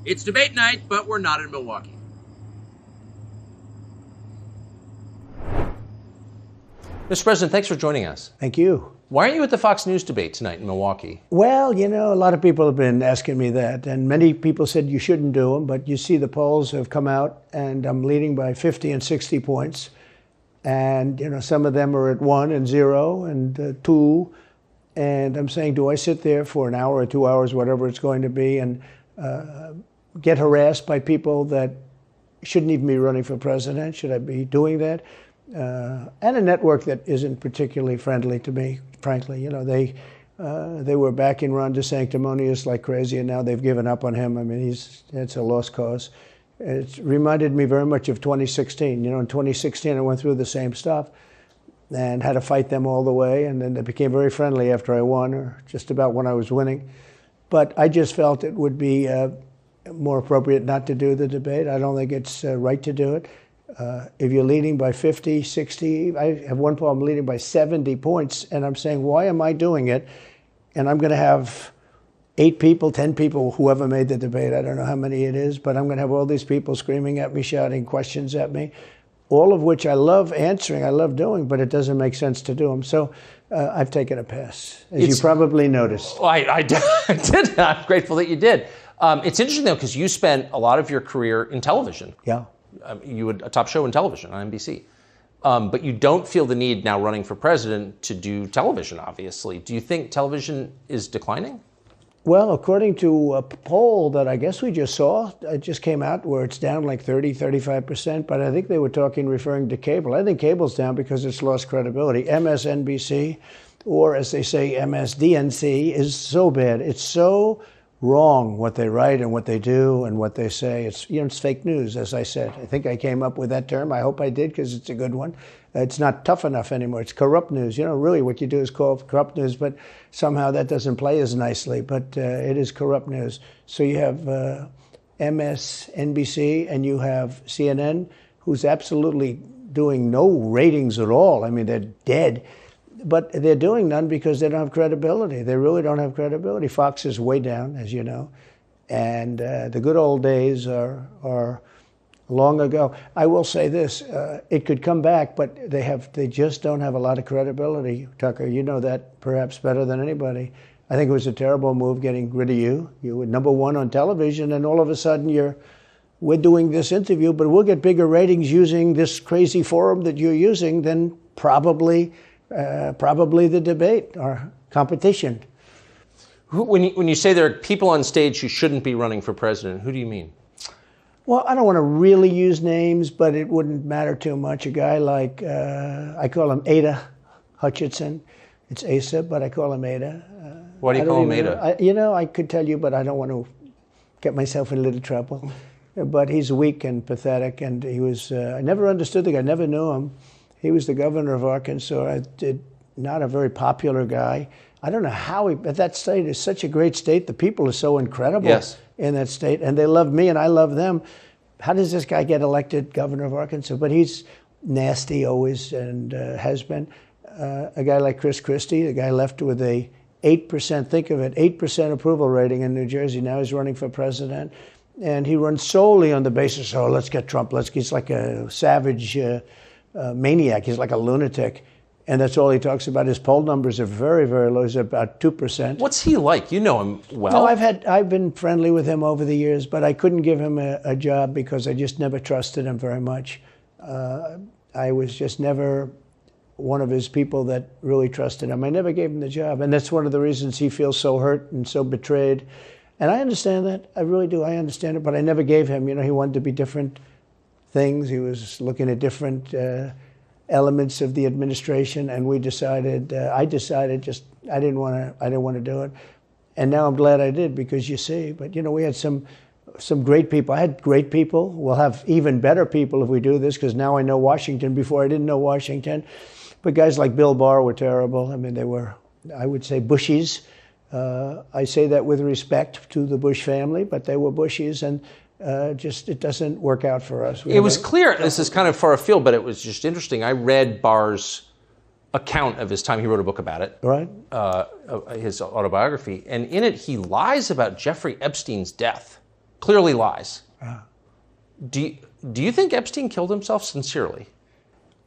It's debate night, but we're not in Milwaukee. Mr. President, thanks for joining us. Thank you. Why aren't you at the Fox News debate tonight in Milwaukee? Well, a lot of people have been asking me that, and many people said you shouldn't do them, but you see the polls have come out, and I'm leading by 50 and 60 points. And, some of them are at 1 and 0 and 2. And I'm saying, do I sit there for an hour or 2 hours, whatever it's going to be, and get harassed by people that shouldn't even be running for president? Should I be doing that? And a network that isn't particularly friendly to me, frankly. They were backing Ron DeSanctimonious like crazy, and now they've given up on him. I mean, it's a lost cause. It reminded me very much of 2016. In 2016, I went through the same stuff and had to fight them all the way, and then they became very friendly after I won, or just about when I was winning. But I just felt it would be more appropriate not to do the debate. I don't think it's right to do it. If you're leading by 50, 60, I have one problem leading by 70 points, and I'm saying, why am I doing it? And I'm going to have 8 people, 10 people, whoever made the debate, I don't know how many it is, but I'm going to have all these people screaming at me, shouting questions at me, all of which I love answering, I love doing, but it doesn't make sense to do them. So I've taken a pass, as you probably noticed. Well, I did. I'm grateful that you did. It's interesting, though, because you spent a lot of your career in television. Yeah. You had a top show in television on NBC. But you don't feel the need now running for president to do television, obviously. Do you think television is declining? Well, according to a poll that I guess we just saw, it just came out where it's down like 30, 35%, but I think they were referring to cable. I think cable's down because it's lost credibility. MSNBC, or as they say, MSDNC, is so bad. It's so wrong what they write and what they do and what they say. It's fake news, as I said. I think I came up with that term. I hope I did, because it's a good one. It's not tough enough anymore. It's corrupt news. Really what you do is call it corrupt news, but somehow that doesn't play as nicely. But it is corrupt news. So you have MSNBC and you have CNN, who's absolutely doing no ratings at all. I mean, they're dead. But they're doing none because they don't have credibility. They really don't have credibility. Fox is way down, as you know. And the good old days are long ago. I will say this, it could come back, but they just don't have a lot of credibility, Tucker. You know that perhaps better than anybody. I think it was a terrible move getting rid of you. You were number one on television, and all of a sudden we're doing this interview, but we'll get bigger ratings using this crazy forum that you're using than probably the debate or competition. When you say there are people on stage who shouldn't be running for president, who do you mean? Well, I don't want to really use names, but it wouldn't matter too much. A guy like, I call him Ada Hutchinson. It's Asa, but I call him Ada. Why do you call him Ada? I could tell you, but I don't want to get myself in a little trouble. But he's weak and pathetic, and he was, I never understood the guy, never knew him. He was the governor of Arkansas, not a very popular guy. I don't know how but that state is such a great state. The people are so incredible in that state, and they love me and I love them. How does this guy get elected governor of Arkansas? But he's nasty always, and has been. A guy like Chris Christie, the guy left with a 8%, think of it, 8% approval rating in New Jersey. Now he's running for president. And he runs solely on the basis, let's get Trump. He's like a savage maniac. He's like a lunatic. And that's all he talks about. His poll numbers are very, very low. He's about 2%. What's he like? You know him well. No, I've been friendly with him over the years, but I couldn't give him a job because I just never trusted him very much. I was just never one of his people that really trusted him. I never gave him the job. And that's one of the reasons he feels so hurt and so betrayed. And I understand that. I really do. I understand it. But I never gave him. He wanted to be different things. He was looking at different elements of the administration, and I decided I didn't want to do it. And now I'm glad I did, because you see, but we had some great people. I had great people. We'll have even better people if we do this, because now I know Washington. Before I didn't know Washington. But guys like Bill Barr were terrible. I mean, they were, I would say, Bushies. I say that with respect to the Bush family, but they were Bushies, and it doesn't work out for us. It was clear, this is kind of far afield, but it was just interesting. I read Barr's account of his time. He wrote a book about it. Right. His autobiography. And in it, he lies about Jeffrey Epstein's death. clearly lies. Do you think Epstein killed himself sincerely?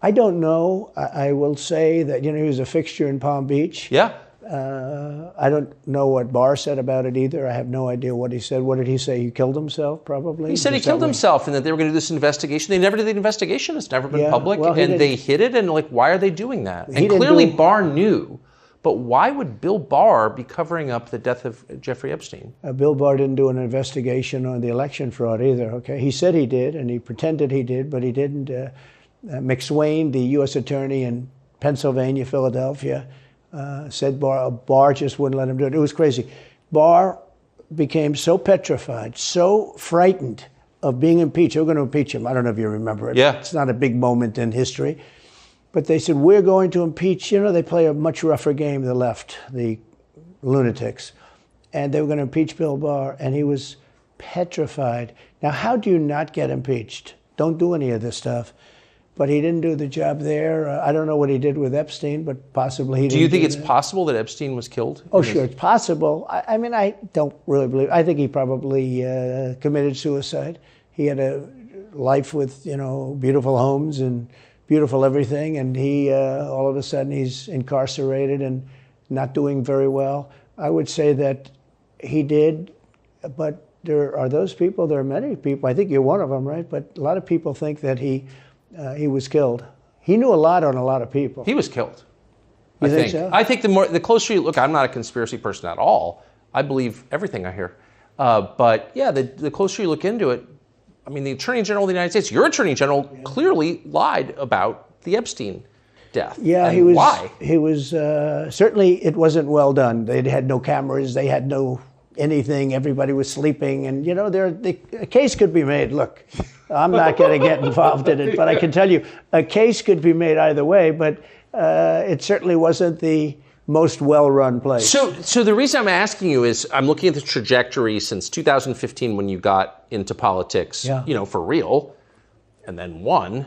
I don't know. I will say that, he was a fixture in Palm Beach. Yeah. I don't know what Barr said about it either. I have no idea what he said. What did he say? He killed himself, probably? He said he killed himself and that they were going to do this investigation. They never did the investigation. It's never been public. Well, and they hid it. And why are they doing that? And clearly Barr knew. But why would Bill Barr be covering up the death of Jeffrey Epstein? Bill Barr didn't do an investigation on the election fraud either, okay? He said he did, and he pretended he did, but he didn't. McSwain, the U.S. attorney in Pennsylvania, Philadelphia, said Barr just wouldn't let him do it. It was crazy. Barr became so petrified, so frightened of being impeached. They were going to impeach him. I don't know if you remember it. Yeah. It's not a big moment in history. But they said, we're going to impeach. They play a much rougher game, the left, the lunatics. And they were going to impeach Bill Barr, and he was petrified. Now, how do you not get impeached? Don't do any of this stuff. But he didn't do the job there. I don't know what he did with Epstein, but possibly he didn't. Do you think it's possible that Epstein was killed? Oh, sure, it's possible. I mean, I don't really believe. I think he probably committed suicide. He had a life with, beautiful homes and beautiful everything, and he all of a sudden he's incarcerated and not doing very well. I would say that he did, but there are those people. There are many people. I think you're one of them, right? But a lot of people think that he was killed. He knew a lot on a lot of people. He was killed. You think so? I think the closer you look, I'm not a conspiracy person at all. I believe everything I hear. But yeah, the closer you look into it, I mean, the Attorney General of the United States, your Attorney General, clearly lied about the Epstein death. Yeah, and he was. Why? He was certainly. It wasn't well done. They had no cameras. They had no anything. Everybody was sleeping, and a case could be made. Look, I'm not going to get involved in it, but I can tell you a case could be made either way. But it certainly wasn't the most well-run place. So the reason I'm asking you is I'm looking at the trajectory since 2015 when you got into politics, for real, and then won.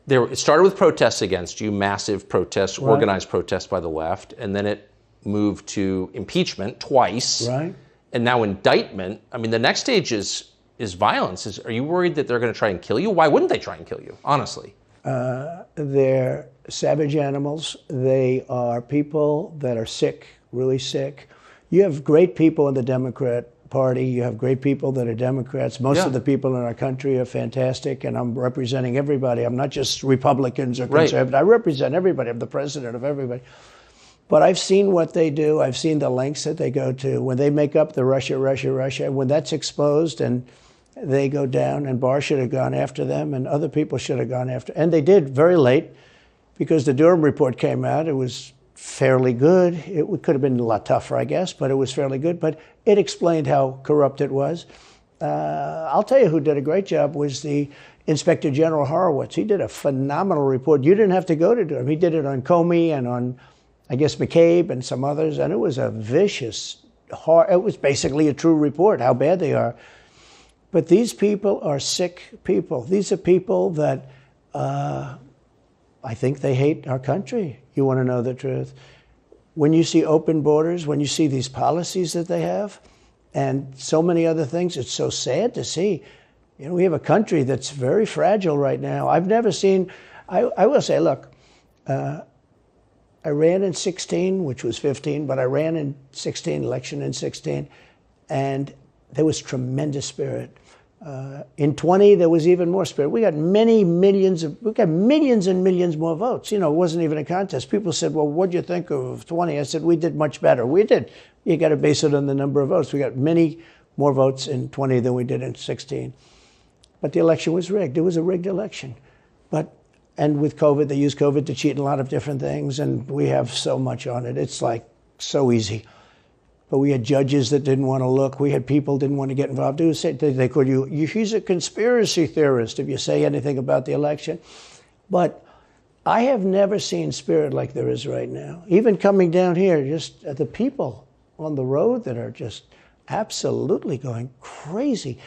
It started with protests against you, massive protests, right. Organized protests by the left, and then it moved to impeachment twice, right? And now indictment. I mean, the next stage is violence. Are you worried that they're going to try and kill you? Why wouldn't they try and kill you, honestly? They're savage animals. They are people that are sick, really sick. You have great people in the Democrat Party. You have great people that are Democrats. Most of the people in our country are fantastic, and I'm representing everybody. I'm not just Republicans or conservatives. Right. I represent everybody. I'm the president of everybody. But I've seen what they do. I've seen the lengths that they go to. When they make up the Russia, when that's exposed and they go down, and Barr should have gone after them, and other people should have gone after. And they did very late, because the Durham report came out. It was fairly good. It could have been a lot tougher, I guess, but it was fairly good. But it explained how corrupt it was. I'll tell you who did a great job was the Inspector General Horowitz. He did a phenomenal report. You didn't have to go to Durham. He did it on Comey and on, I guess, McCabe and some others, and it was a vicious, it was basically a true report, how bad they are. But these people are sick people. These are people that I think they hate our country. You want to know the truth. When you see open borders, when you see these policies that they have, and so many other things, it's so sad to see. We have a country that's very fragile right now. I've never seen, I will say, look, I ran in 16, which was 15, but I ran in 16, election in 16, and there was tremendous spirit. In 20, there was even more spirit. We got millions and millions more votes. It wasn't even a contest. People said, well, what'd you think of 20? I said, we did much better. We did. You got to base it on the number of votes. We got many more votes in 20 than we did in 16. But the election was rigged. It was a rigged election. And with COVID, they used COVID to cheat in a lot of different things, and we have so much on it. It's so easy. But we had judges that didn't want to look. We had people didn't want to get involved. They called you, he's a conspiracy theorist if you say anything about the election. But I have never seen spirit like there is right now. Even coming down here, just the people on the road that are just absolutely going crazy.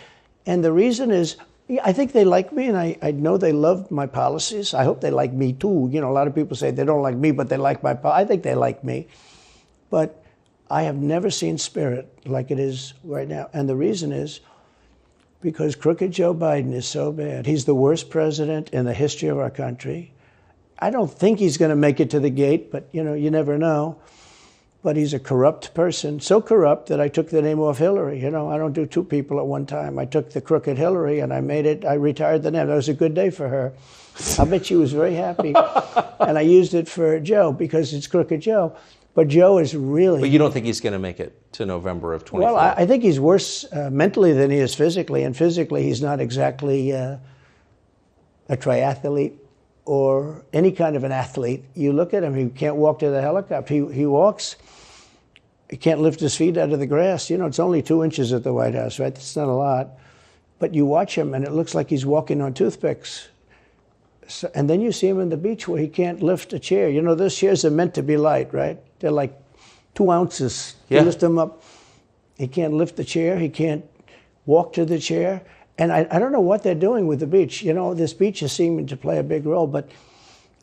And the reason is, I think they like me, and I know they love my policies. I hope they like me too. A lot of people say they don't like me, but they like my policies. I think they like me. But I have never seen spirit like it is right now. And the reason is because crooked Joe Biden is so bad. He's the worst president in the history of our country. I don't think he's going to make it to the gate, but you never know. But he's a corrupt person, so corrupt that I took the name off Hillary. I don't do two people at one time. I took the crooked Hillary and I retired the name. That was a good day for her. I bet she was very happy. And I used it for Joe because it's crooked Joe. But Joe is really... But you don't think he's going to make it to November of 24? Well, I think he's worse mentally than he is physically. And physically, he's not exactly a triathlete or any kind of an athlete. You look at him, he can't walk to the helicopter. He walks, he can't lift his feet out of the grass. It's only 2 inches at the White House, right? That's not a lot. But you watch him, and it looks like he's walking on toothpicks. So, and then you see him on the beach where he can't lift a chair. Those chairs are meant to be light, right? They're like 2 ounces. Yeah. You lift them up. He can't lift the chair. He can't walk to the chair. And I don't know what they're doing with the beach. This beach is seeming to play a big role, but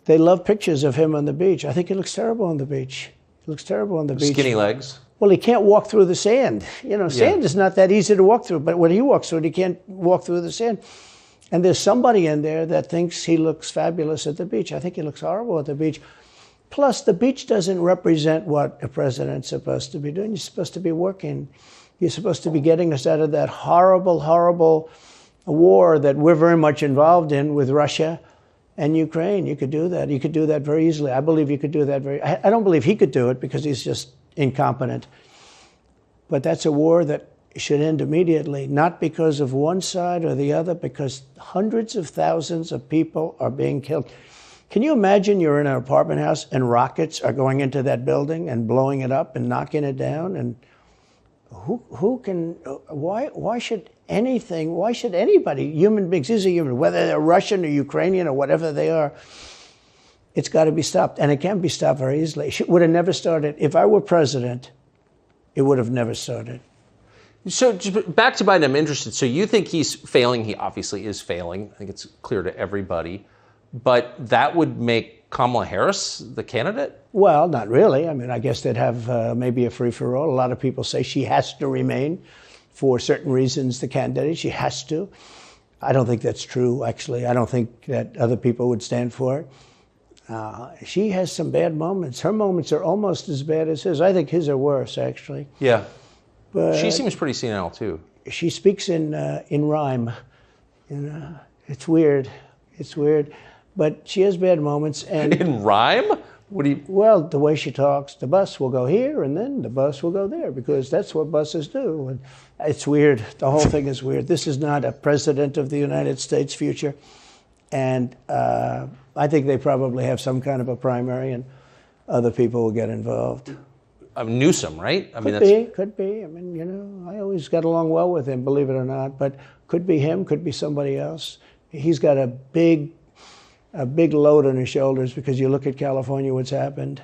they love pictures of him on the beach. I think he looks terrible on the beach. He looks terrible on the beach. Skinny legs. Well, he can't walk through the sand. Sand is not that easy to walk through, but when he walks through it, he can't walk through the sand. And there's somebody in there that thinks he looks fabulous at the beach. I think he looks horrible at the beach. Plus, the beach doesn't represent what a president's supposed to be doing. You're supposed to be working. You're supposed to be getting us out of that horrible, horrible war that we're very much involved in with Russia and Ukraine. You could do that. You could do that very easily. I believe you could do that I don't believe he could do it because he's just incompetent. But that's a war that should end immediately, not because of one side or the other, because hundreds of thousands of people are being killed. Can you imagine you're in an apartment house and rockets are going into that building and blowing it up and knocking it down? And why should anybody, human beings, these are human, whether they're Russian or Ukrainian or whatever they are, it's got to be stopped. And it can be stopped very easily. It would have never started. If I were president, it would have never started. So back to Biden, I'm interested. So you think he's failing? He obviously is failing. I think it's clear to everybody. But that would make Kamala Harris the candidate? Well, not really. I guess they'd have maybe a free-for-all. A lot of people say she has to remain for certain reasons, the candidate. She has to. I don't think that's true, actually. I don't think that other people would stand for it. She has some bad moments. Her moments are almost as bad as his. I think his are worse, actually. Yeah. But she seems pretty senile, too. She speaks in rhyme. It's weird. It's weird. But she has bad moments. And in rhyme? What do you... Well, the way she talks, the bus will go here and then the bus will go there because that's what buses do. And it's weird. The whole thing is weird. This is not a president of the United States future. And I think they probably have some kind of a primary and other people will get involved. Newsom, right? Could be. I always got along well with him, believe it or not. But could be him, could be somebody else. He's got a big load on his shoulders because you look at California, what's happened.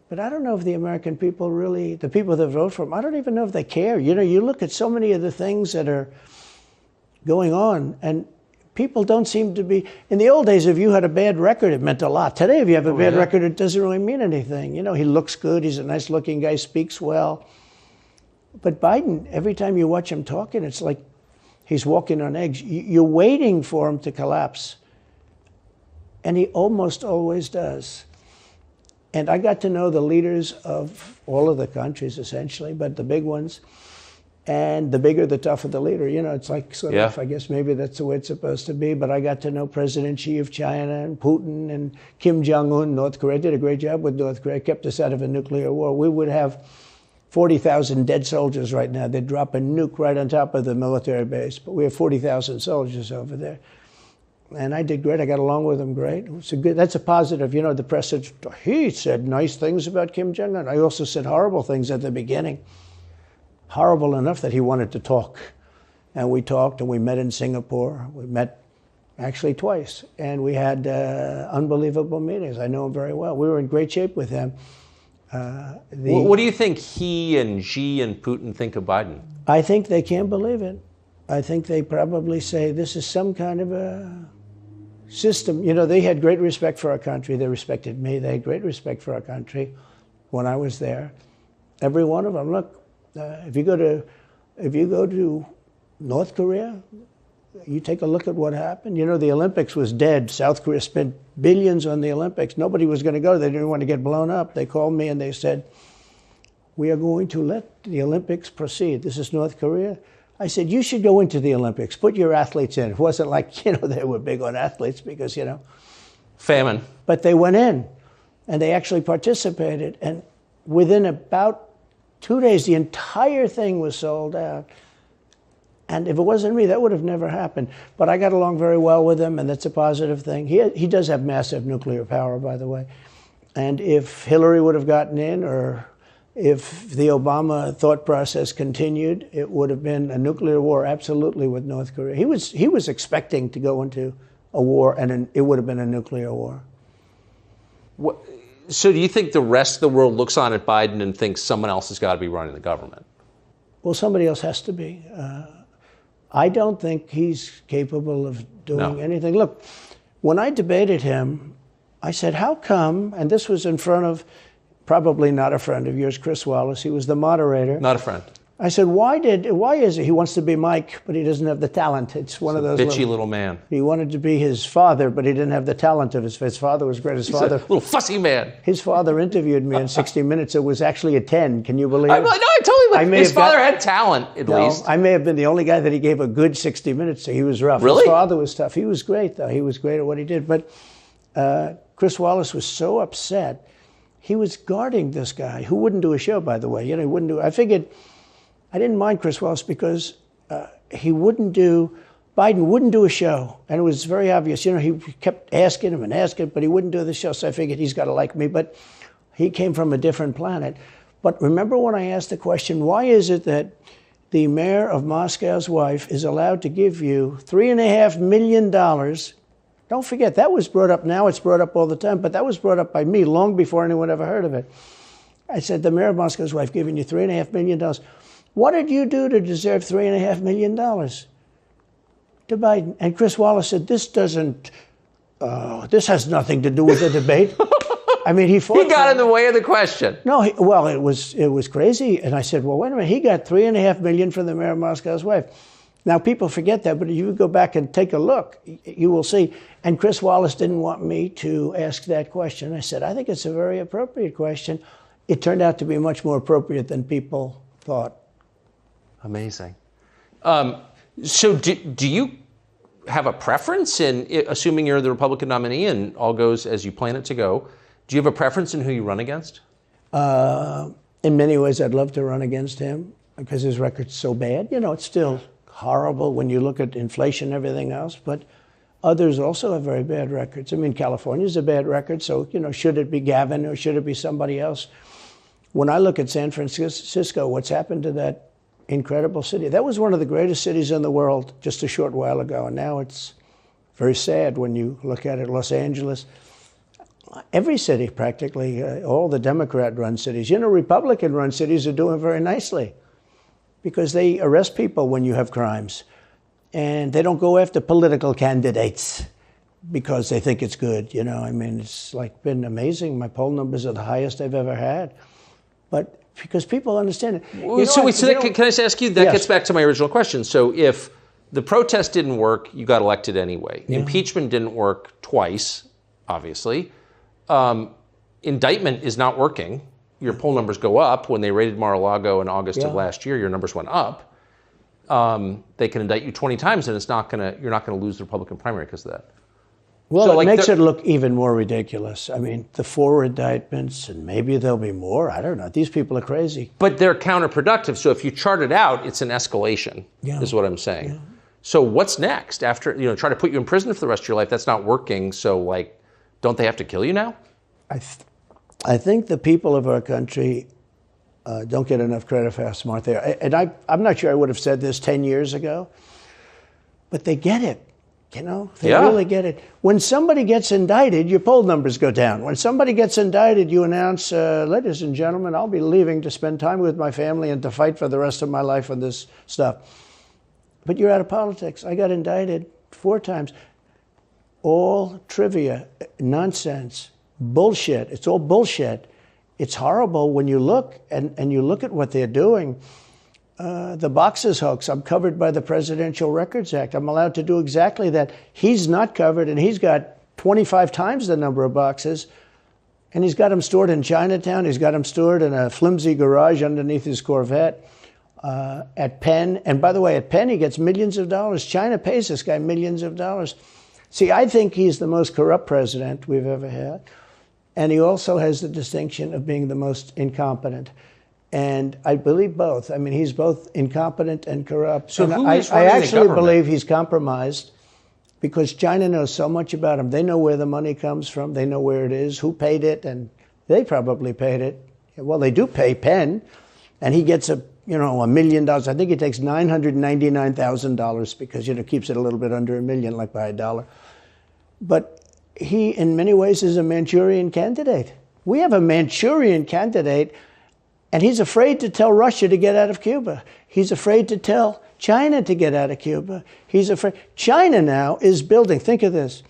But I don't know if the American people really, the people that vote for him, I don't even know if they care. You look at so many of the things that are going on, and people don't seem to be, in the old days, if you had a bad record, it meant a lot. Today, if you have a bad record, it doesn't really mean anything. He looks good, he's a nice looking guy, speaks well. But Biden, every time you watch him talking, it's like he's walking on eggs. You're waiting for him to collapse. And he almost always does. And I got to know the leaders of all of the countries, essentially, but the big ones. And the bigger, the tougher the leader. It's like sort of, I guess maybe that's the way it's supposed to be. But I got to know President Xi of China and Putin and Kim Jong-un, North Korea. Did a great job with North Korea, kept us out of a nuclear war. We would have 40,000 dead soldiers right now. They'd drop a nuke right on top of the military base. But we have 40,000 soldiers over there. And I did great. I got along with him great. That's a positive. The press said, he said nice things about Kim Jong-un. I also said horrible things at the beginning. Horrible enough that he wanted to talk. And we talked and we met in Singapore. We met actually twice. And we had unbelievable meetings. I know him very well. We were in great shape with him. What do you think he and Xi and Putin think of Biden? I think they can't believe it. I think they probably say this is some kind of a system. They had great respect for our country. They respected me. They had great respect for our country when I was there. Every one of them. Look, if you go to North Korea, you take a look at what happened. You know, the Olympics was dead. South Korea spent billions on the Olympics. Nobody was going to go. They didn't want to get blown up. They called me and they said, we are going to let the Olympics proceed. This is North Korea. I said, you should go into the Olympics. Put your athletes in. It wasn't like, they were big on athletes because, famine. But they went in and they actually participated. And within about 2 days, the entire thing was sold out. And if it wasn't me, that would have never happened. But I got along very well with him, and that's a positive thing. He does have massive nuclear power, by the way. And if Hillary would have gotten in, or if the Obama thought process continued, it would have been a nuclear war, absolutely, with North Korea. He was expecting to go into a war, and it would have been a nuclear war. So do you think the rest of the world looks on at Biden and thinks someone else has got to be running the government? Well, somebody else has to be. I don't think he's capable of doing anything. Look, when I debated him, I said, how come, and this was in front of probably not a friend of yours, Chris Wallace. He was the moderator. Not a friend. I said, why is it he wants to be Mike, but he doesn't have the talent? It's one of those bitchy little man. He wanted to be his father, but he didn't have the talent of his father was great. His father, a little fussy man. His father interviewed me in 60 Minutes. It was actually a 10. Can you believe it? No, I totally believe his father had talent, at least. I may have been the only guy that he gave a good 60 Minutes to. He was rough. Really? His father was tough. He was great, though. He was great at what he did. But Chris Wallace was so upset. He was guarding this guy who wouldn't do a show, by the way. He wouldn't do. I figured I didn't mind Chris Wallace because Biden wouldn't do a show. And it was very obvious. He kept asking him and asking, but he wouldn't do the show. So I figured he's got to like me. But he came from a different planet. But remember when I asked the question, why is it that the mayor of Moscow's wife is allowed to give you $3.5 million? Don't forget, that was brought up. Now it's brought up all the time, but that was brought up by me long before anyone ever heard of it. I said, the mayor of Moscow's wife giving you $3.5 million. What did you do to deserve $3.5 million? To Biden. And Chris Wallace said, this has nothing to do with the debate. I mean, he got in the way of the question. No, it was crazy. And I said, well, wait a minute. He got $3.5 million from the mayor of Moscow's wife. Now, people forget that, but if you go back and take a look, you will see. And Chris Wallace didn't want me to ask that question. I said, I think it's a very appropriate question. It turned out to be much more appropriate than people thought. Amazing. So do you have a preference in, assuming you're the Republican nominee and all goes as you plan it to go, do you have a preference in who you run against? In many ways, I'd love to run against him because his record's so bad. It's still horrible when you look at inflation and everything else, but others also have very bad records. I mean, California's a bad record, so, should it be Gavin or should it be somebody else? When I look at San Francisco, what's happened to that incredible city? That was one of the greatest cities in the world just a short while ago, and now it's very sad when you look at it. Los Angeles, every city practically, all the Democrat-run cities. Republican-run cities are doing very nicely because they arrest people when you have crimes. And they don't go after political candidates because they think it's good. It's been amazing. My poll numbers are the highest I've ever had. But because people understand it. Can I just ask you, that gets back to my original question. So if the protest didn't work, you got elected anyway. Yeah. Impeachment didn't work twice, obviously. Indictment is not working. Your poll numbers go up. When they raided Mar-a-Lago in August of last year, your numbers went up. They can indict you 20 times, and you're not going to lose the Republican primary because of that. Well, so it makes it look even more ridiculous. I mean, the 4 indictments, and maybe there'll be more. I don't know. These people are crazy. But they're counterproductive. So if you chart it out, it's an escalation, is what I'm saying. Yeah. So what's next? After, try to put you in prison for the rest of your life, that's not working. So, don't they have to kill you now? I think the people of our country don't get enough credit for how smart they are. And I'm not sure I would have said this 10 years ago, but they get it. They really get it. When somebody gets indicted, your poll numbers go down. When somebody gets indicted, you announce, ladies and gentlemen, I'll be leaving to spend time with my family and to fight for the rest of my life on this stuff. But you're out of politics. I got indicted 4 times. All trivia, nonsense, bullshit. It's all bullshit. it's horrible when you look and you look at what they're doing. The boxes hoax, I'm covered by the Presidential Records Act. I'm allowed to do exactly that. He's not covered, and he's got 25 times the number of boxes, and he's got them stored in Chinatown. He's got them stored in a flimsy garage underneath his Corvette at Penn. And by the way, at Penn, he gets millions of dollars. China pays this guy millions of dollars. See, I think he's the most corrupt president we've ever had. And he also has the distinction of being the most incompetent. And I believe both. I mean, he's both incompetent and corrupt. So and I actually believe he's compromised because China knows so much about him. They know where the money comes from. They know where it is, who paid it, and they probably paid it. Well, they do pay Penn, and he gets $1 million. I think he takes $999,000 because, keeps it a little bit under $1 million, like by $1. But he, in many ways, is a Manchurian candidate. We have a Manchurian candidate, and he's afraid to tell Russia to get out of Cuba. He's afraid to tell China to get out of Cuba. He's afraid. China now is building, think of this,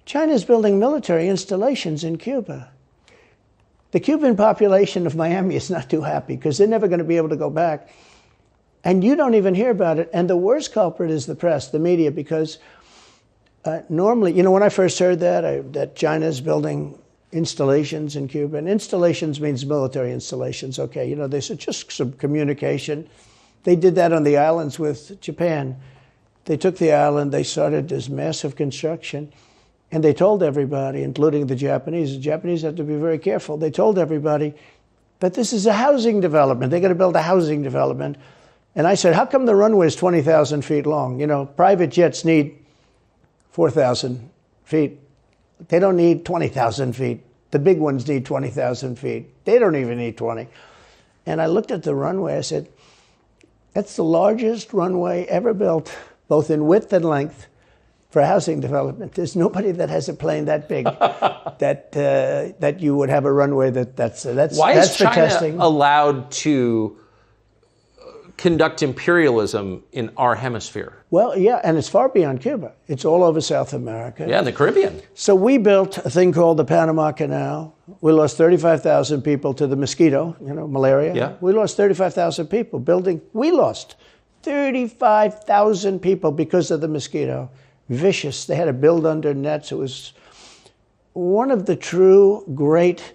China is building military installations in Cuba. The Cuban population of Miami is not too happy because they're never going to be able to go back. And you don't even hear about it. And the worst culprit is the press, the media, because normally, when I first heard that China's building installations in Cuba, and installations means military installations, okay, they said just some communication. They did that on the islands with Japan. They took the island, they started this massive construction, and they told everybody, including the Japanese have to be very careful. They told everybody that this is a housing development. They're going to build a housing development. And I said, how come the runway is 20,000 feet long? Private jets need 4,000 feet. They don't need 20,000 feet. The big ones need 20,000 feet. They don't even need 20. And I looked at the runway. I said, that's the largest runway ever built, both in width and length, for housing development. There's nobody that has a plane that big that you would have a runway that's Why is for China testing. allowed to conduct imperialism in our hemisphere? Well, yeah, and it's far beyond Cuba. It's all over South America. Yeah, in the Caribbean. So we built a thing called the Panama Canal. We lost 35,000 people to the mosquito, malaria. Yeah. We lost 35,000 people building. We lost 35,000 people because of the mosquito. Vicious. They had to build under nets. It was one of the true great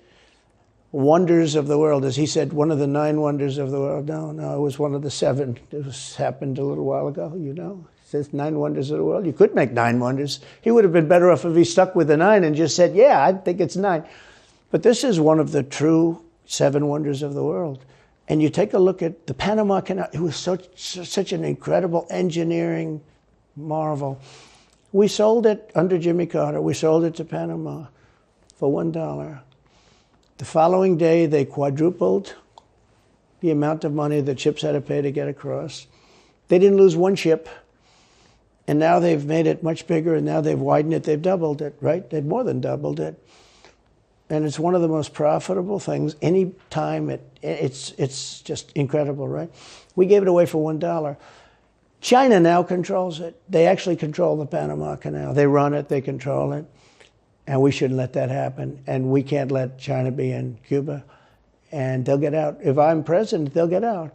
wonders of the world. As he said, one of the 9 wonders of the world. No, it was one of the 7. It happened a little while ago, It says 9 wonders of the world. You could make 9 wonders. He would have been better off if he stuck with the 9 and just said, yeah, I think it's 9. But this is one of the true 7 wonders of the world. And you take a look at the Panama Canal. It was such an incredible engineering marvel. We sold it under Jimmy Carter. We sold it to Panama for $1. The following day, they quadrupled the amount of money that ships had to pay to get across. They didn't lose one ship. And now they've made it much bigger, and now they've widened it. They've doubled it, right? They've more than doubled it. And it's one of the most profitable things. Any time it's just incredible, right? We gave it away for $1. China now controls it. They actually control the Panama Canal. They run it, they control it. And we shouldn't let that happen. And we can't let China be in Cuba. And they'll get out. If I'm president, they'll get out.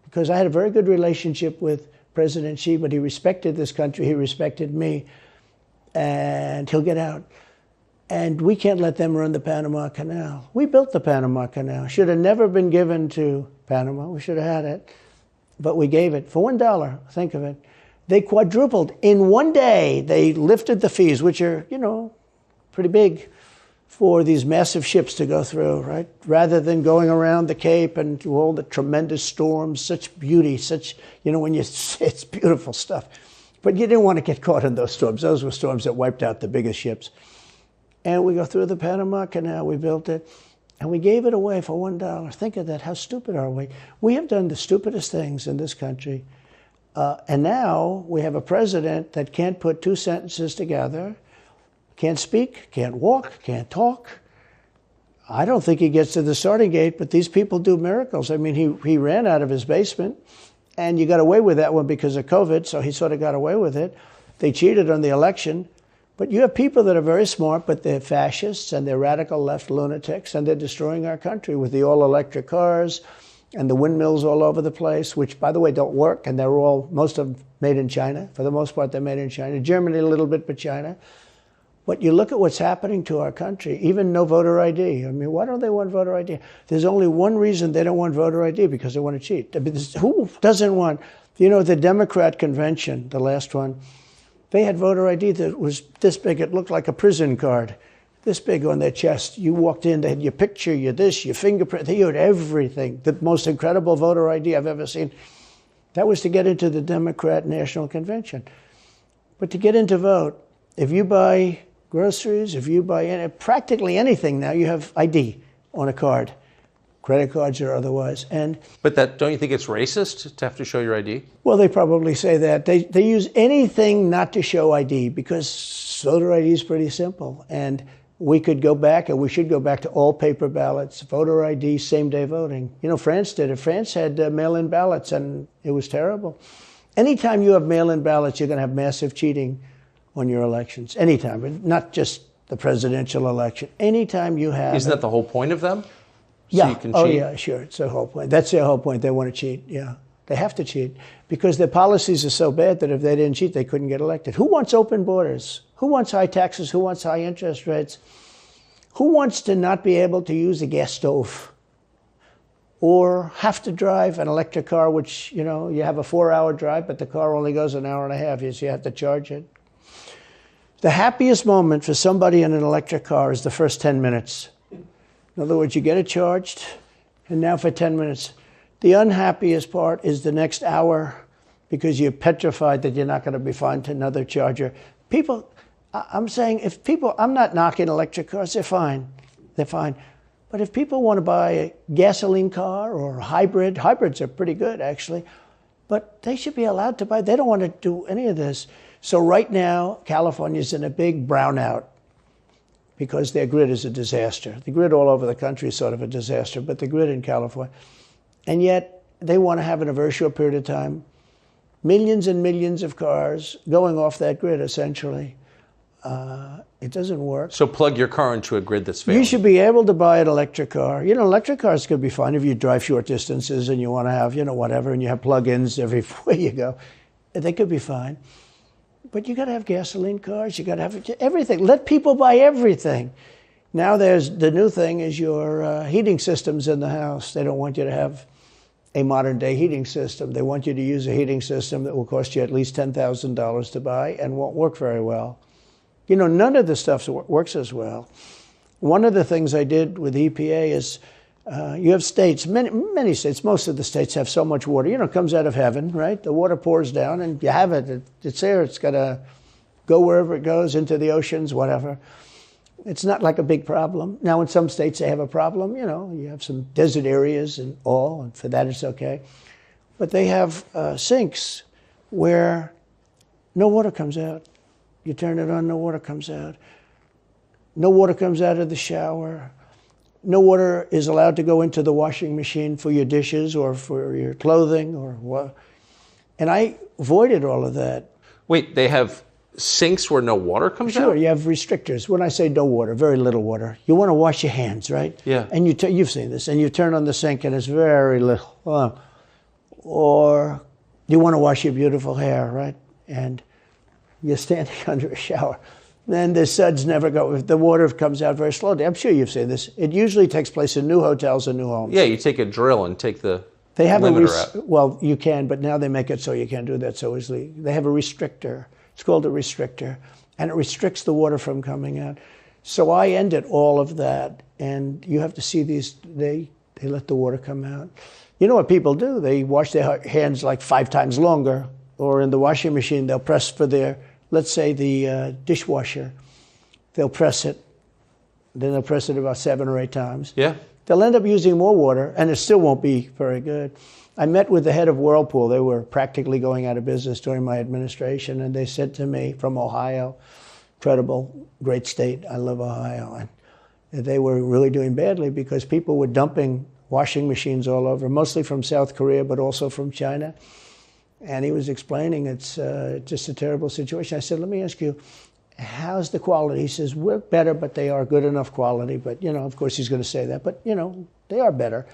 Because I had a very good relationship with President Xi, but he respected this country, he respected me, and he'll get out. And we can't let them run the Panama Canal. We built the Panama Canal. Should have never been given to Panama. We should have had it. But we gave it for $1. Think of it. They quadrupled. In one day, they lifted the fees, which are, pretty big, for these massive ships to go through, right? Rather than going around the Cape and through all the tremendous storms, such beauty, it's beautiful stuff. But you didn't want to get caught in those storms. Those were storms that wiped out the biggest ships. And we go through the Panama Canal, we built it, and we gave it away for $1. Think of that, how stupid are we? We have done the stupidest things in this country. And now we have a president that can't put 2 sentences together, can't speak, can't walk, can't talk. I don't think he gets to the starting gate, but these people do miracles. I mean, he ran out of his basement, and you got away with that one because of COVID, so he sort of got away with it. They cheated on the election. But you have people that are very smart, but they're fascists and they're radical left lunatics, and they're destroying our country with the all-electric cars and the windmills all over the place, which, by the way, don't work, and they're all, most of them made in China. For the most part, they're made in China. Germany a little bit, but China. But you look at what's happening to our country, even no voter ID. I mean, why don't they want voter ID? There's only one reason they don't want voter ID, because they want to cheat. I mean, who doesn't want, you know, the Democrat convention, the last one, they had voter ID that was this big. It looked like a prison card, this big on their chest. You walked in, they had your picture, your this, your fingerprint. They had everything. The most incredible voter ID I've ever seen. That was to get into the Democrat National Convention. But to get into vote, if you buy groceries, if you buy practically anything now, you have ID on a card, credit cards or otherwise. But don't you think it's racist to have to show your ID? Well, they probably say that. They use anything not to show ID, because voter ID is pretty simple. And we could go back, and we should go back to all paper ballots, voter ID, same-day voting. You know, France did it. France had mail-in ballots, and it was terrible. Anytime you have mail-in ballots, you're going to have massive cheating on your elections. Anytime, not just the presidential election. Anytime you have... Isn't that the whole point of them? So yeah. you can Oh, cheat? yeah, sure. It's the whole point. That's their whole point. They want to cheat, yeah. They have to cheat because their policies are so bad that if they didn't cheat, they couldn't get elected. Who wants open borders? Who wants high taxes? Who wants high interest rates? Who wants to not be able to use a gas stove or have to drive an electric car, which, you know, you have a 4-hour drive, but the car only goes an hour and a half, so you have to charge it. The happiest moment for somebody in an electric car is the first 10 minutes. In other words, you get it charged, and now for 10 minutes. The unhappiest part is the next hour, because you're petrified that you're not going to be found another charger. People, I'm saying, if people, I'm not knocking electric cars, they're fine. They're fine. But if people want to buy a gasoline car or a hybrid, hybrids are pretty good, actually, but they should be allowed to buy. They don't want to do any of this. So right now, California's in a big brownout because their grid is a disaster. The grid all over the country is sort of a disaster, but the grid in California. And yet, they want to have, in a very short period of time, millions and millions of cars going off that grid, essentially. It doesn't work. So plug your car into a grid that's failing. You should be able to buy an electric car. You know, electric cars could be fine if you drive short distances and you want to have, you know, whatever, and you have plug-ins everywhere you go. They could be fine. But you got to have gasoline cars. You got to have everything. Let people buy everything. Now there's the new thing is your heating systems in the house. They don't want you to have a modern day heating system. They want you to use a heating system that will cost you at least $10,000 to buy and won't work very well. You know, none of the stuff works as well. One of the things I did with EPA is you have states, many states, most of the states have so much water. You know, it comes out of heaven, right? The water pours down and you have it. It's there. It's got to go wherever it goes, into the oceans, whatever. It's not like a big problem. Now, in some states, they have a problem. You know, you have some desert areas and all, and for that, it's okay. But they have sinks where no water comes out. You turn it on, no water comes out. No water comes out of the shower. No water is allowed to go into the washing machine for your dishes or for your clothing or what. And I avoided all of that. Wait, they have sinks where no water comes out? Sure, you have restrictors. When I say no water, very little water. You want to wash your hands, right? Yeah. And you've seen this, and you turn on the sink and it's very little. Or you want to wash your beautiful hair, right? And you're standing under a shower. Then the suds never go. The water comes out very slowly. I'm sure you've seen this. It usually takes place in new hotels and new homes. Yeah, you take a drill and take the they have limiter out. Well, you can, but now they make it so you can't do that so easily. They have a restrictor. It's called a restrictor, and it restricts the water from coming out. So I ended all of that, and you have to see these. They let the water come out. You know what people do? They wash their hands like 5 times longer, or in the washing machine, they'll press for their. Let's say the dishwasher, they'll press it, then they'll press it about 7 or 8 times. Yeah. They'll end up using more water, and it still won't be very good. I met with the head of Whirlpool. They were practically going out of business during my administration, and they said to me, from Ohio, incredible, great state, I love Ohio, and they were really doing badly because people were dumping washing machines all over, mostly from South Korea, but also from China. And he was explaining it's just a terrible situation. I said, let me ask you, how's the quality? He says, we're better, but they are good enough quality. But, of course he's going to say that. But, they are better.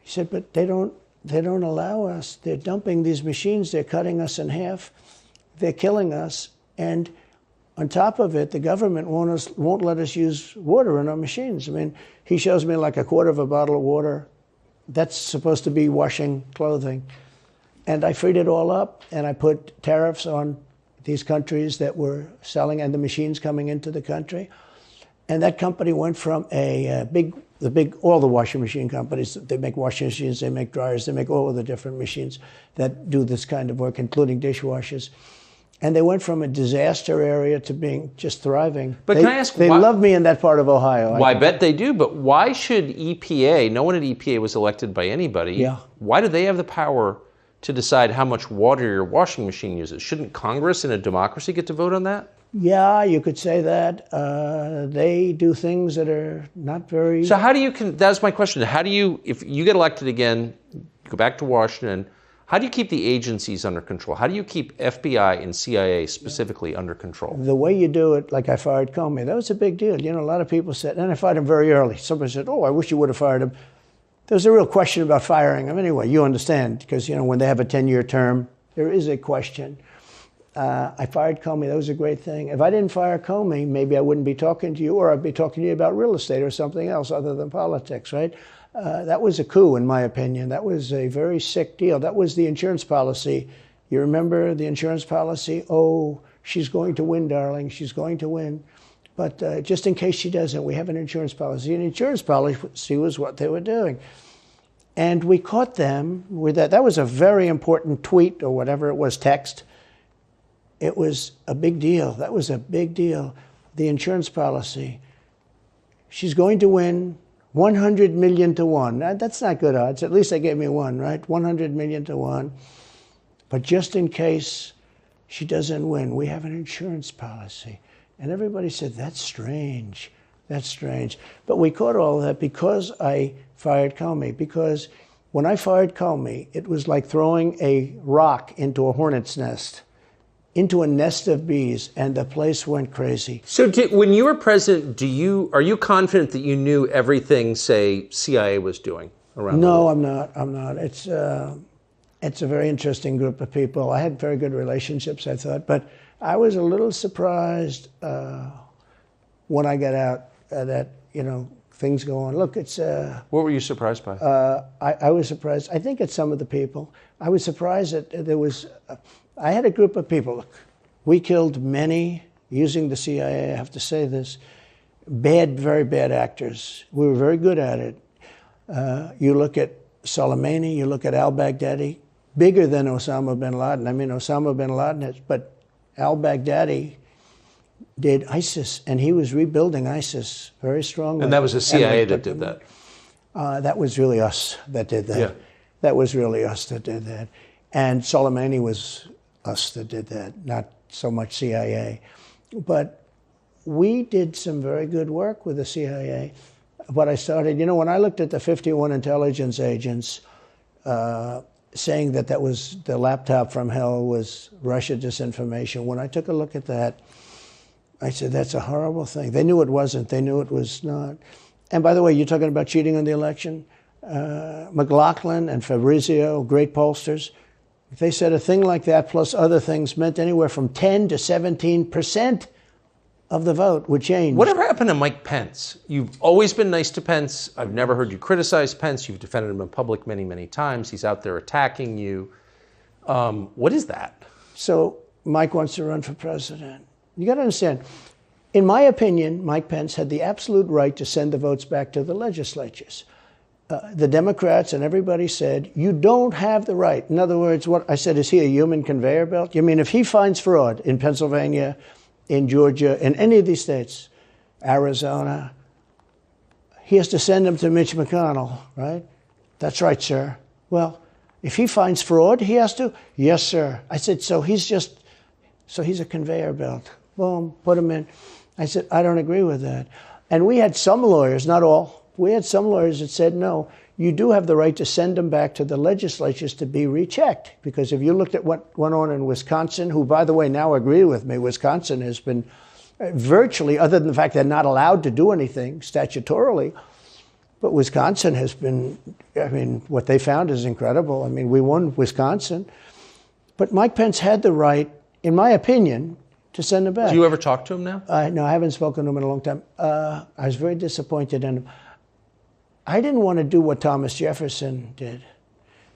He said, but they don't allow us. They're dumping these machines. They're cutting us in half. They're killing us. And on top of it, the government won't let us use water in our machines. I mean, he shows me like a quarter of a bottle of water. That's supposed to be washing clothing. And I freed it all up, and I put tariffs on these countries that were selling and the machines coming into the country. And that company went from all the washing machine companies, they make washing machines, they make dryers, they make all of the different machines that do this kind of work, including dishwashers. And they went from a disaster area to being just thriving. But can I ask, they love me in that part of Ohio. Well, I bet they do, but why should EPA, no one at EPA was elected by anybody, why do they have the power to decide how much water your washing machine uses? Shouldn't Congress in a democracy get to vote on that? Yeah, you could say that. They do things that are not very... So how do you, that's my question, how do you, if you get elected again, go back to Washington, how do you keep the agencies under control? How do you keep FBI and CIA specifically under control? The way you do it, like I fired Comey, that was a big deal. A lot of people said, and I fired him very early. Somebody said, oh, I wish you would have fired him. There was a real question about firing him. Anyway, you understand, because, when they have a 10-year term, there is a question. I fired Comey. That was a great thing. If I didn't fire Comey, maybe I wouldn't be talking to you, or I'd be talking to you about real estate or something else other than politics, right? That was a coup, in my opinion. That was a very sick deal. That was the insurance policy. You remember the insurance policy? Oh, she's going to win, darling. She's going to win. But just in case she doesn't, we have an insurance policy. An insurance policy was what they were doing. And we caught them with that. That was a very important tweet or whatever it was, text. It was a big deal. That was a big deal. The insurance policy. She's going to win 100 million to 1. That's not good odds. At least they gave me one, right? 100 million to 1. But just in case she doesn't win, we have an insurance policy. And everybody said, that's strange. That's strange. But we caught all of that because I fired Comey. Because when I fired Comey, it was like throwing a rock into a hornet's nest, into a nest of bees, and the place went crazy. So when you were president, are you confident that you knew everything, say, CIA was doing around the world? No, I'm not. It's a very interesting group of people. I had very good relationships, I thought. But I was a little surprised when I got out that, things go on. Look, it's... What were you surprised by? I was surprised. I think it's some of the people. I was surprised that there was... I had a group of people. Look, we killed many, using the CIA, I have to say this, very bad actors. We were very good at it. You look at Soleimani, you look at al-Baghdadi, bigger than Osama bin Laden. I mean, Osama bin Laden, but al-Baghdadi did ISIS, and he was rebuilding ISIS very strongly. And that was the CIA that did that? That was really us that did that. Yeah. That was really us that did that. And Soleimani was us that did that, not so much CIA. But we did some very good work with the CIA. What I started, when I looked at the 51 intelligence agents saying that was the laptop from hell was Russia disinformation, when I took a look at that, I said, that's a horrible thing. They knew it wasn't. They knew it was not. And by the way, you're talking about cheating on the election? McLaughlin and Fabrizio, great pollsters, they said a thing like that plus other things meant anywhere from 10 to 17% of the vote would change. Whatever happened to Mike Pence? You've always been nice to Pence. I've never heard you criticize Pence. You've defended him in public many, many times. He's out there attacking you. What is that? So Mike wants to run for president. You got to understand, in my opinion, Mike Pence had the absolute right to send the votes back to the legislatures. The Democrats and everybody said, you don't have the right. In other words, what I said, is he a human conveyor belt? You mean if he finds fraud in Pennsylvania, in Georgia, in any of these states, Arizona, he has to send them to Mitch McConnell, right? That's right, sir. Well, if he finds fraud, he has to? Yes, sir. I said, so he's a conveyor belt. Boom, put him in. I said, I don't agree with that. And we had some lawyers, not all, we had some lawyers that said, no, you do have the right to send them back to the legislatures to be rechecked. Because if you looked at what went on in Wisconsin, who, by the way, now agree with me, Wisconsin has been virtually, other than the fact they're not allowed to do anything statutorily. But Wisconsin has been, I mean, what they found is incredible. I mean, we won Wisconsin. But Mike Pence had the right, in my opinion, to send him back. Do you ever talk to him now? No, I haven't spoken to him in a long time. I was very disappointed in him. I didn't want to do what Thomas Jefferson did.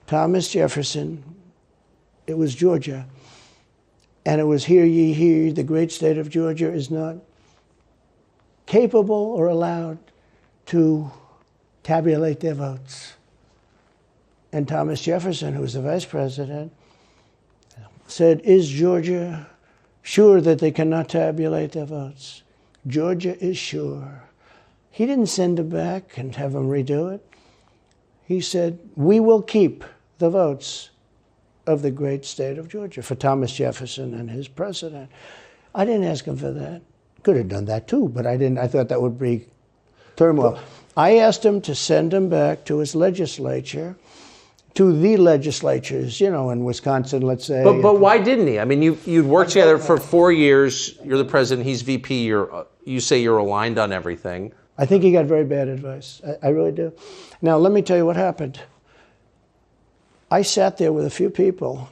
Thomas Jefferson, it was Georgia. And it was, hear ye, hear ye, the great state of Georgia is not capable or allowed to tabulate their votes. And Thomas Jefferson, who was the vice president, said, is Georgia sure that they cannot tabulate their votes? Georgia is sure. He didn't send it back and have them redo it. He said, we will keep the votes of the great state of Georgia for Thomas Jefferson and his president. I didn't ask him for that. Could have done that too, but I didn't. I thought that would be turmoil. I asked him to send him back to his legislature, to the legislatures, you know, in Wisconsin, let's say. But why didn't he? I mean, you'd worked together for 4 years. You're the president. He's VP. You say you're aligned on everything. I think he got very bad advice. I really do. Now, let me tell you what happened. I sat there with a few people.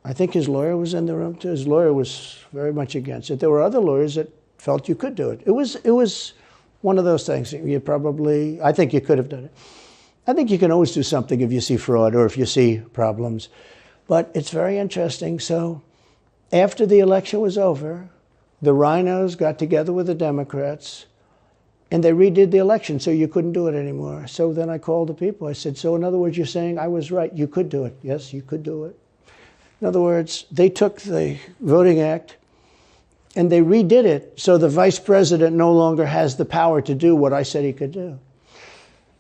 I think his lawyer was in the room too. His lawyer was very much against it. There were other lawyers that felt you could do it. It was one of those things. I think you could have done it. I think you can always do something if you see fraud or if you see problems. But it's very interesting. So after the election was over, the rhinos got together with the Democrats and they redid the election, so you couldn't do it anymore. So then I called the people. I said, so in other words, you're saying I was right. You could do it. Yes, you could do it. In other words, they took the Voting Act and they redid it so the vice president no longer has the power to do what I said he could do.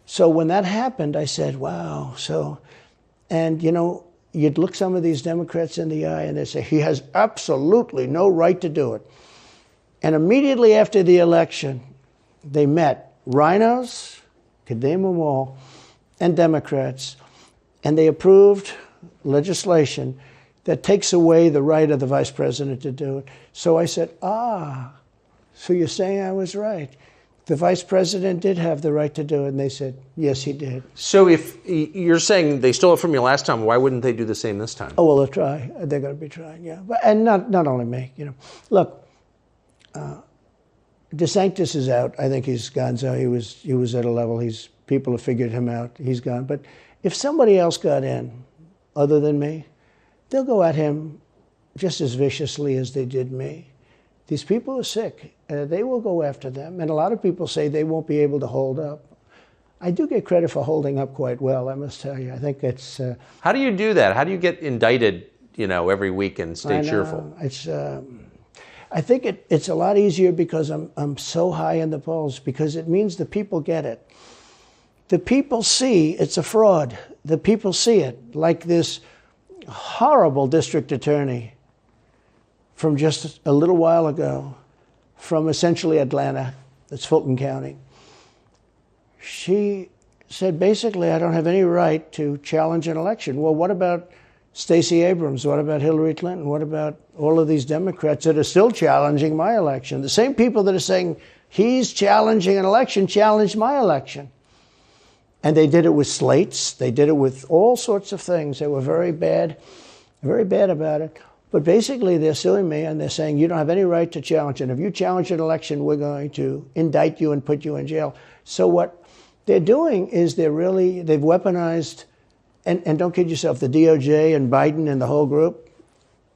So when that happened, I said, wow. And you know, you'd look some of these Democrats in the eye and they'd say, he has absolutely no right to do it. And immediately after the election, they met rhinos, could name them all, and Democrats, and they approved legislation that takes away the right of the vice president to do it. So I said, so you're saying I was right. The vice president did have the right to do it, and they said, yes, he did. So if you're saying they stole it from you last time, why wouldn't they do the same this time? Oh, well, they'll try. They're going to be trying, yeah. And not only me, you know. Look, DeSantis is out. I think he's gone. So he was at a level. People have figured him out. He's gone. But if somebody else got in, other than me, they'll go at him just as viciously as they did me. These people are sick. They will go after them. And a lot of people say they won't be able to hold up. I do get credit for holding up quite well, I must tell you. I think it's... How do you do that? How do you get indicted, you know, every week and stay cheerful? I think it's a lot easier because I'm so high in the polls, because it means the people get it. The people see it's a fraud. The people see it, like this horrible district attorney from just a little while ago, from essentially Atlanta, that's Fulton County. She said, basically, I don't have any right to challenge an election. Well, what about Stacey Abrams? What about Hillary Clinton? What about all of these Democrats that are still challenging my election? The same people that are saying he's challenging an election challenged my election. And they did it with slates. They did it with all sorts of things. They were very bad about it. But basically, they're suing me, and they're saying, you don't have any right to challenge it. If you challenge an election, we're going to indict you and put you in jail. So what they're doing is they've weaponized, and don't kid yourself, the DOJ and Biden and the whole group,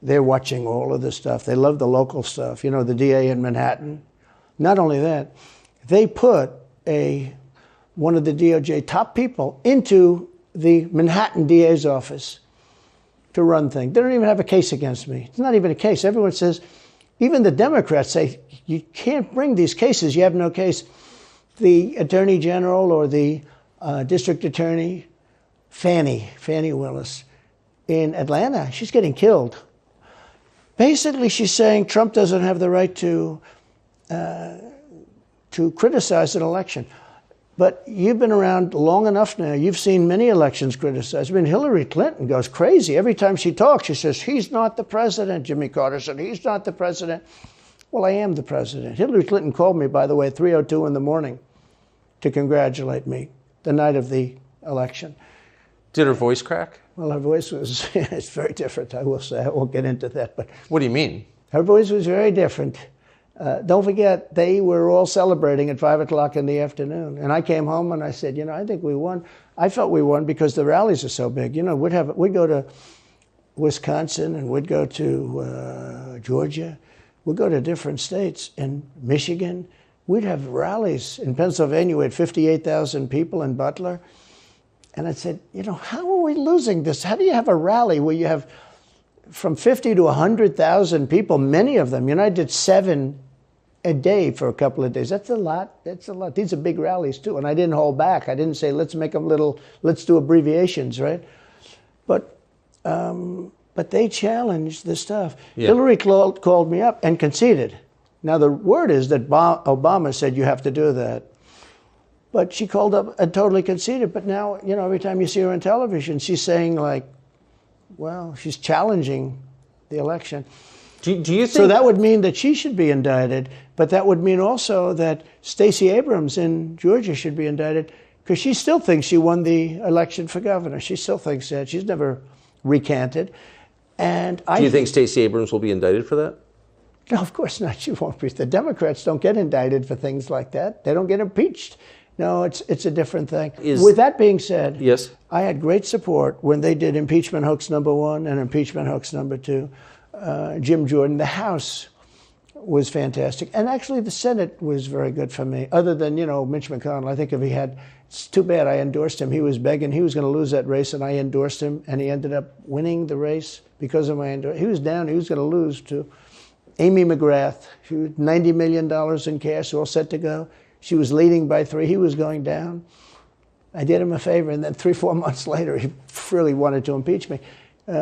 they're watching all of this stuff. They love the local stuff. You know, the DA in Manhattan. Not only that, they put one of the DOJ top people into the Manhattan DA's office to run things. They don't even have a case against me. It's not even a case. Everyone says, even the Democrats say, you can't bring these cases. You have no case. The Attorney General or the District Attorney, Fannie Willis, in Atlanta, she's getting killed. Basically, she's saying Trump doesn't have the right to criticize an election. But you've been around long enough now. You've seen many elections criticized. I mean, Hillary Clinton goes crazy. Every time she talks, she says, he's not the president. Jimmy Carter said, he's not the president. Well, I am the president. Hillary Clinton called me, by the way, at 3:02 in the morning to congratulate me the night of the election. Did her voice crack? Well, her voice was, it's very different, I will say. I won't get into that. But what do you mean? Her voice was very different. Don't forget, they were all celebrating at 5 o'clock in the afternoon. And I came home and I said, I think we won. I felt we won because the rallies are so big. We'd go to Wisconsin and we'd go to Georgia. We'd go to different states. In Michigan, we'd have rallies. In Pennsylvania, we had 58,000 people in Butler. And I said, how are we losing this? How do you have a rally where you have from 50 to 100,000 people, many of them? I did 7 a day for a couple of days. That's a lot. That's a lot. These are big rallies, too. And I didn't hold back. I didn't say, let's make them let's do abbreviations, right? But they challenged the stuff. Yeah. Hillary called me up and conceded. Now, the word is that Obama said you have to do that. But she called up and totally conceded. But now, every time you see her on television, she's saying, she's challenging the election. Do you think... So that would mean that she should be indicted, but that would mean also that Stacey Abrams in Georgia should be indicted, because she still thinks she won the election for governor. She still thinks that. She's never recanted. And do you think Stacey Abrams will be indicted for that? No, of course not. She won't be. The Democrats don't get indicted for things like that. They don't get impeached. No, it's a different thing. With that being said, yes, I had great support when they did impeachment hoax number 1 and impeachment hoax number 2. Jim Jordan, the House was fantastic. And actually the Senate was very good for me, other than, Mitch McConnell. I think it's too bad I endorsed him. He was begging, he was going to lose that race, and I endorsed him, and he ended up winning the race because of my endorsement. He was down, he was going to lose to Amy McGrath. She was $90 million in cash, all set to go. She was leading by 3. He was going down. I did him a favor, and then 3-4 months later, he really wanted to impeach me.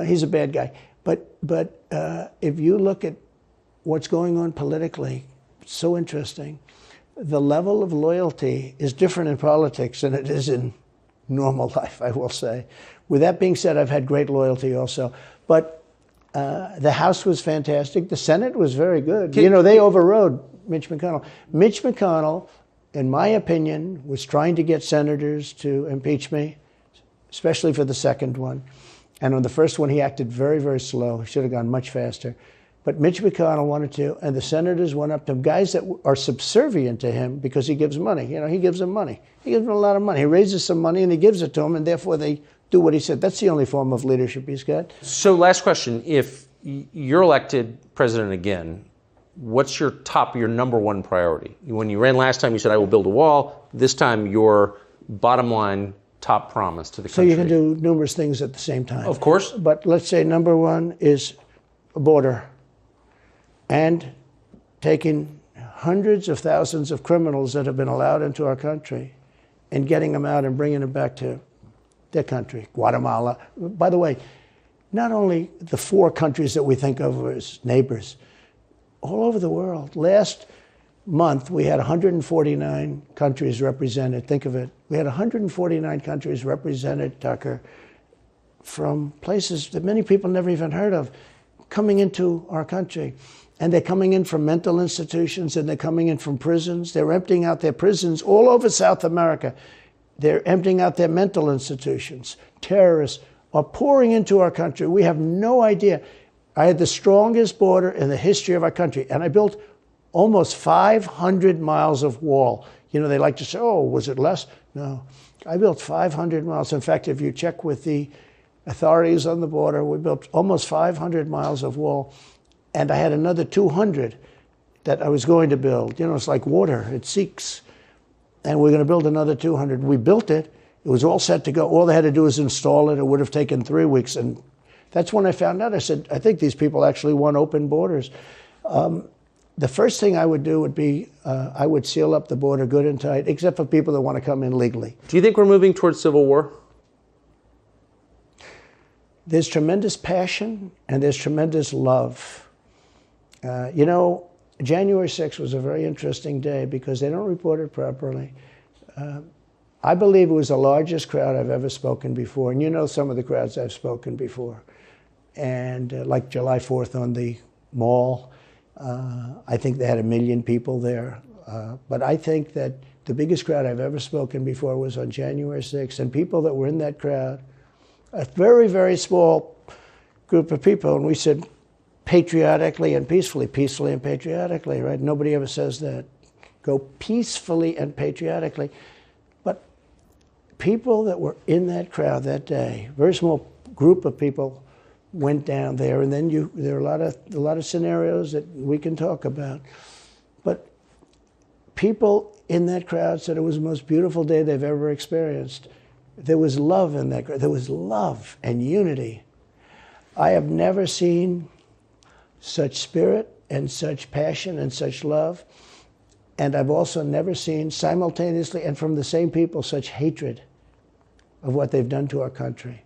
He's a bad guy. But if you look at what's going on politically, it's so interesting. The level of loyalty is different in politics than it is in normal life, I will say. With that being said, I've had great loyalty also. But the House was fantastic. The Senate was very good. They overrode Mitch McConnell. Mitch McConnell, in my opinion, was trying to get senators to impeach me, especially for the second one. And on the first one, he acted very, very slow. He should have gone much faster. But Mitch McConnell wanted to, and the senators went up to him, guys that are subservient to him because he gives money. He gives them money. He gives them a lot of money. He raises some money and he gives it to them, and therefore they do what he said. That's the only form of leadership he's got. So last question. If you're elected president again, what's your number 1 priority? When you ran last time, you said, I will build a wall. This time, your bottom line top promise to the country. So you can do numerous things at the same time. Of course. But let's say number 1 is a border, and taking hundreds of thousands of criminals that have been allowed into our country and getting them out and bringing them back to their country, Guatemala. By the way, not only the 4 countries that we think of as neighbors, all over the world. Last month, we had 149 countries represented. Think of it. We had 149 countries represented, Tucker, from places that many people never even heard of, coming into our country. And they're coming in from mental institutions, and they're coming in from prisons. They're emptying out their prisons all over South America. They're emptying out their mental institutions. Terrorists are pouring into our country. We have no idea. I had the strongest border in the history of our country, and I built almost 500 miles of wall. They like to say, oh, was it less? No. I built 500 miles. In fact, if you check with the authorities on the border, we built almost 500 miles of wall, and I had another 200 that I was going to build. It's like water. It seeks. And we're going to build another 200. We built it. It was all set to go. All they had to do was install it. It would have taken 3 weeks. And that's when I found out. I said, I think these people actually want open borders. The first thing I would do would be I would seal up the border good and tight, except for people that want to come in legally. Do you think we're moving towards civil war? There's tremendous passion and there's tremendous love. January 6th was a very interesting day because they don't report it properly. I believe it was the largest crowd I've ever spoken before. And some of the crowds I've spoken before. And like July 4th on the Mall, I think they had 1 million people there. But I think that the biggest crowd I've ever spoken before was on January 6th, and people that were in that crowd, a very, very small group of people, and we said patriotically and peacefully and patriotically, right? Nobody ever says that. Go peacefully and patriotically. But people that were in that crowd that day, very small group of people went down there, and then there are a lot of scenarios that we can talk about. But people in that crowd said it was the most beautiful day they've ever experienced. There was love in that crowd. There was love and unity. I have never seen such spirit and such passion and such love. And I've also never seen simultaneously and from the same people such hatred of what they've done to our country.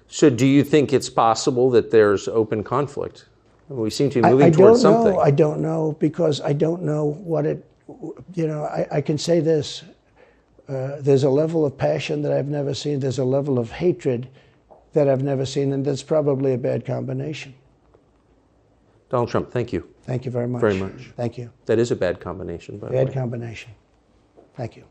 So do you think it's possible that there's open conflict? We seem to be moving towards something. I don't know, because I don't know what it, I can say this. There's a level of passion that I've never seen. There's a level of hatred that I've never seen, and that's probably a bad combination. Donald Trump, thank you. Thank you very much. Very much. Thank you. That is a bad combination, by the way. Bad combination. Thank you.